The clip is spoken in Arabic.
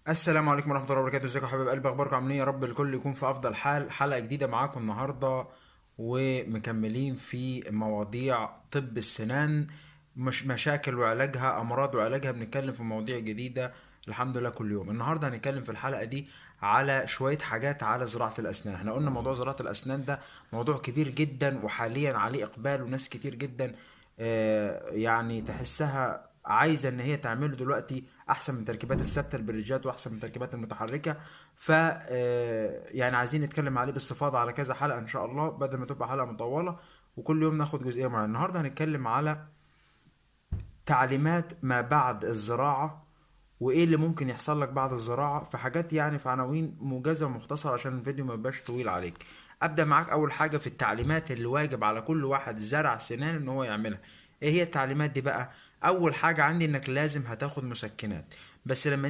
السلام عليكم ورحمة الله وبركاته. ازيكم يا حبايب قلبي؟ اخباركم عاملين إيه؟ يا رب الكل يكون في افضل حال. حلقة جديدة معاكم النهاردة ومكملين في مواضيع طب السنان، مش مشاكل وعلاجها، امراض وعلاجها. بنتكلم في مواضيع جديدة الحمد لله كل يوم. النهاردة هنتكلم في الحلقة دي على شوية حاجات على زراعة الاسنان. احنا قلنا موضوع زراعة الاسنان ده موضوع كبير جدا وحاليا عليه اقبال وناس كتير جدا يعني تحسها عايزه ان هي تعمله دلوقتي احسن من تركيبات الثابته البريدجات واحسن من تركيبات المتحركه. ف يعني عايزين نتكلم عليه باستفاضه على كذا حلقه ان شاء الله، بدل ما تبقى حلقه مطوله وكل يوم ناخد جزئيه معينه. النهارده هنتكلم على تعليمات ما بعد الزراعه، وايه اللي ممكن يحصل لك بعد الزراعه، في حاجات يعني في عناوين موجزه ومختصره عشان الفيديو ما يبقاش طويل عليك. ابدا معاك اول حاجه في التعليمات اللي واجب على كل واحد زرع سنان ان هو يعملها. ايه هي التعليمات دي بقى؟ اول حاجه عندي انك لازم هتاخد مسكنات، بس لما